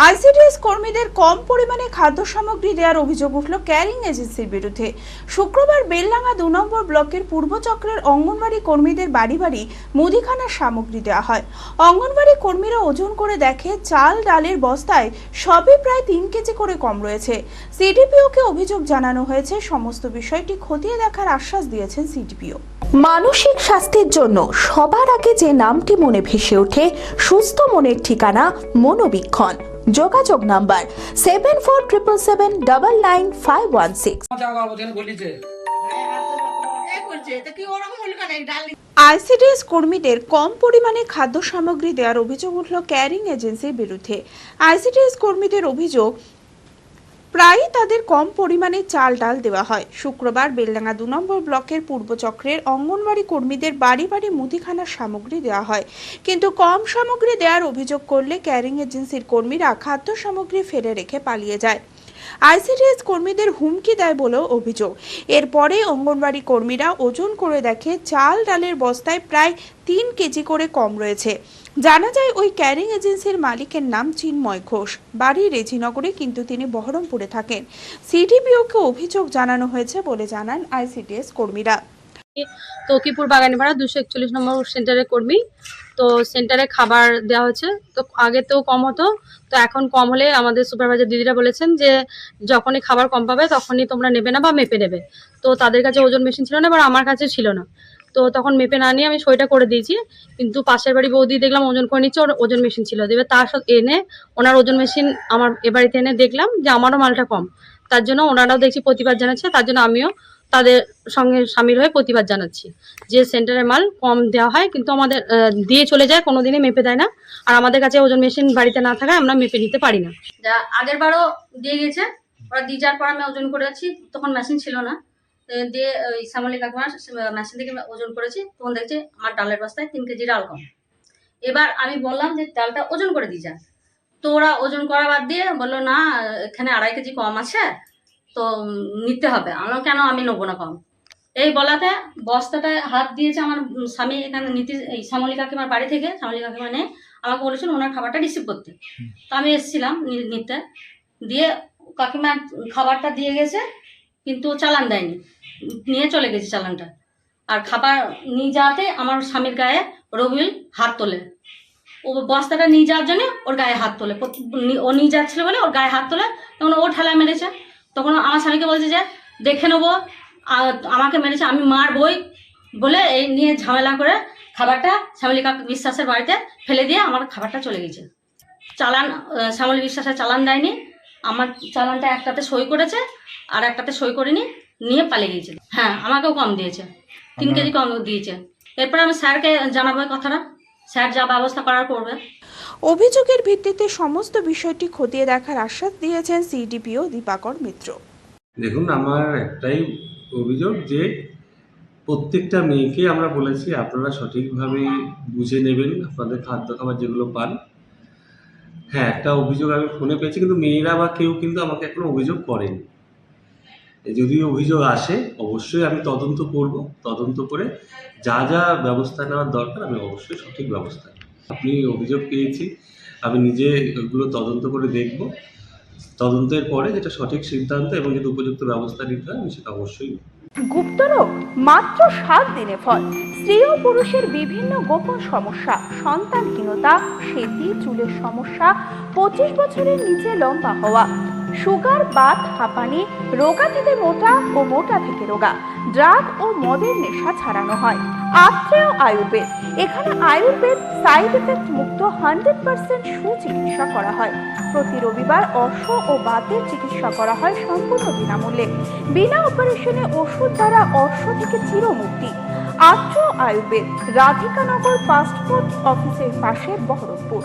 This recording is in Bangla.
আইসিডিএস কর্মীদের কম পরিমাণে খাদ্য সামগ্রী দেওয়ার অভিযোগ উঠল ক্যারিং এজেন্সির বিরুদ্ধে। শুক্রবার বেলডাঙ্গা ২ নম্বর ব্লকের পূর্বচক্রের অঙ্গনওয়াড়ি কর্মীদের বাড়ি বাড়ি মুদিখানার সামগ্রী দেওয়া হয়। অঙ্গনওয়াড়ি কর্মীরা ওজন করে দেখে চাল ডালের বস্তায় সবই প্রায় ৩ কেজি করে কম রয়েছে। সিডিপিওকে অভিযোগ জানানো হয়েছে। সমস্ত বিষয়টি খতিয়ে দেখার আশ্বাস দিয়েছেন সিডিপিও। মানসিক স্বাস্থ্যের জন্য সবার আগে যে নামটি মনে ভেসে ওঠে, সুস্থ মনের ঠিকানা মনোবীক্ষণ। যোগাযোগ নাম্বার 7477799516। আইসিডিএস কর্মীদের কম পরিমাণে খাদ্য সামগ্রী দেওয়ার অভিযোগ উঠল ক্যারিং এজেন্সির বিরুদ্ধে। আইসিডিএস কর্মীদের অভিযোগ, প্রায়ই তাদের কম পরিমাণে চাল ডাল দেওয়া হয়। শুক্রবার বেলডাঙ্গা ২ নম্বর ব্লকের পূর্বচক্রের অঙ্গনওয়াড়ি কর্মীদের বাড়ি বাড়ি মুদিখানার সামগ্রী দেওয়া হয়, কিন্তু কম সামগ্রী দেওয়ার অভিযোগ করলে ক্যারিং এজেন্সির কর্মীরা খাদ্য সামগ্রী ফেলে রেখে পালিয়ে যায়। আইসিডিএস কর্মীদের হুমকি দেয় বলেও অভিযোগ। এরপরে অঙ্গনওয়াড়ি কর্মীরা ওজন করে দেখে চাল ডালের বস্তায় প্রায় ৩ কেজি করে কম রয়েছে। জানা যায় ওই ক্যারিং এজেন্সির মালিকের নাম চিন্ময় ঘোষ, বাড়ি রেজিনগরে, কিন্তু তিনি বহরমপুরে থাকেন। সিডিপিওকে অভিযোগ জানানো হয়েছে বলে জানান আইসিডিএস কর্মীরা। তকিপুর বাগানীপাড়া 241 নম্বর সেন্টারের কর্মী। তো সেন্টারে খাবার দেওয়া হচ্ছে, তো আগে তো কম হতো, তো এখন কম হলে আমাদের সুপারভাইজার দিদিরা বলেছেন যে যখনই খাবার কম পাবে তখনই তোমরা নেবে না বা মেপে নেবে। তো তাদের কাছে ওজন মেশিন ছিল না, এবার আমার কাছে ছিল না, তো তখন মেপে না নিয়ে আমি সইটা করে দিয়েছি। কিন্তু পাশের বাড়ি বৌদি দেখলাম ওজন করে নিচ্ছে, ওর ওজন মেশিন ছিল, দেবে তার সাথে এনে ওনার ওজন মেশিন আমার এ বাড়িতে এনে দেখলাম যে আমারও মালটা কম। তার জন্য ওনারাও দেখছি প্রতিবাদ জানাচ্ছে, তার জন্য আমিও তাদের সঙ্গে সামিল হয়ে প্রতিবাদ জানাচ্ছি যে সেন্টারের মাল কম দেওয়া হয় কিন্তু আমাদের দিয়ে চলে যায়, কোনোদিনই মেপে দেয় না। আর আমাদের কাছে ওজন মেশিন বাড়িতে না থাকায় আমরা মেপে নিতে পারি না। যা আগের বারও দিয়ে গেছে, ওরা দিয়ে যাওয়ার পর আমি ওজন করেছি, তখন মেশিন ছিল না, দিয়ে ওই শ্যামলী কাকিমার মেশিন থেকে ওজন করেছি, তখন দেখছি আমার ডালের বস্তায় 3 কেজি ডাল কম। এবার আমি বললাম যে ডালটা ওজন করে দিয়ে যান, তো ওরা ওজন করা বাদ দিয়ে বললো না এখানে 2.5 কেজি কম আছে, তো নিতে হবে। আমরা কেন, আমি নেবো না কম। এই বলাতে বস্তাটায় হাত দিয়েছে আমার স্বামী, এখানে নীতি শ্যামলী কাকিমার বাড়ি থেকে। শ্যামলী কাকিমা নিয়ে আমাকে বলেছেন ওনার খাবারটা রিসিভ করতে, তো আমি এসেছিলাম নিতে, দিয়ে কাকিমা খাবারটা দিয়ে গেছে কিন্তু চালান দেয়নি, নিয়ে চলে গেছে চালানটা। আর খাবার নিয়ে যাওয়াতে আমার স্বামীর গায়ে রবিউল হাত তোলে, ও বস্তাটা নিয়ে যাওয়ার জন্য ওর গায়ে হাত তোলে, ও নিয়ে যাচ্ছিল বলে ওর গায়ে হাত তোলে, তখন ও ঠেলায় মেরেছে। তখন আমার স্বামীকে বলছে যে দেখে নেবো, আমাকে মেরেছে, আমি মারবই বলে এই নিয়ে ঝামেলা করে খাবারটা শ্যামলী বিশ্বাসের বাড়িতে ফেলে দিয়ে আমার খাবারটা চলে গেছে। চালান শ্যামলী বিশ্বাসের চালান দেয়নি, আমার চালানটা একটাতে সই করেছে আর একটাতে সই করেনি, নিয়ে পালিয়ে গিয়েছে। হ্যাঁ, আমাকেও কম দিয়েছে, 3 কেজি কম দিয়েছে। এরপর আমি স্যারকে জানাবো কথাটা, স্যার যা ব্যবস্থা করার করবে। অভিযোগের ভিত্তিতে সমস্ত বিষয়টি খতিয়ে দেখার আশ্বাস দিয়েছেন সিডিপিও দীপাকর মিত্র। দেখুন, আমার একটাই অভিযোগ যে প্রত্যেকটা মেয়েকে আমরা বলেছি আপনারা সঠিকভাবে বুঝে নেবেন আপনাদের খাদ্য খাবার যেগুলো পান। হ্যাঁ, একটা অভিযোগ আমি ফোনে পেয়েছি, কিন্তু মেয়েরা বা কেউ কিন্তু আমাকে এখনো অভিযোগ করেনি। যদি অভিযোগ আসে অবশ্যই আমি তদন্ত করব, তদন্ত করে যা যা ব্যবস্থা নেওয়ার দরকার আমি অবশ্যই সঠিক ব্যবস্থা নেব। আপনি অভিযোগ পেয়েছি, আমি নিজে ওগুলো তদন্ত করে দেখব, তদন্তের পরে যেটা সঠিক সিদ্ধান্ত এবং যেটা উপযুক্ত ব্যবস্থা নিতে হয় আমি সেটা অবশ্যই নেব। গুপ্তরোগ মাত্র 7 দিনে ফল। স্ত্রী ও পুরুষের বিভিন্ন গোপন সমস্যা, সন্তানহীনতা, সেতি, চুলের সমস্যা, 25 বছরের নিচে লম্বা হওয়া, সুগার, বাত, হাঁপানি, রোগা থেকে মোটা ও মোটা থেকে রোগা, ড্রাগ ও মদের নেশা ছাড়ানো হয়। আত্রেয় আয়ুর্বেদ, এখানে আয়ুর্বেদ সাইড এফেক্ট মুক্ত 100% সুচিকিৎসা করা হয়। প্রতি রবিবার অর্শ ও বাতের চিকিৎসা করা হয় সম্পূর্ণ বিনামূল্যে। বিনা অপারেশনে ওষুধ দ্বারা অর্শ থেকে চিরমুক্তি। আত্রেয় আয়ুর্বেদ, রাধিকানগর ফাস্টফুড অফিসের পাশে, বহরমপুর।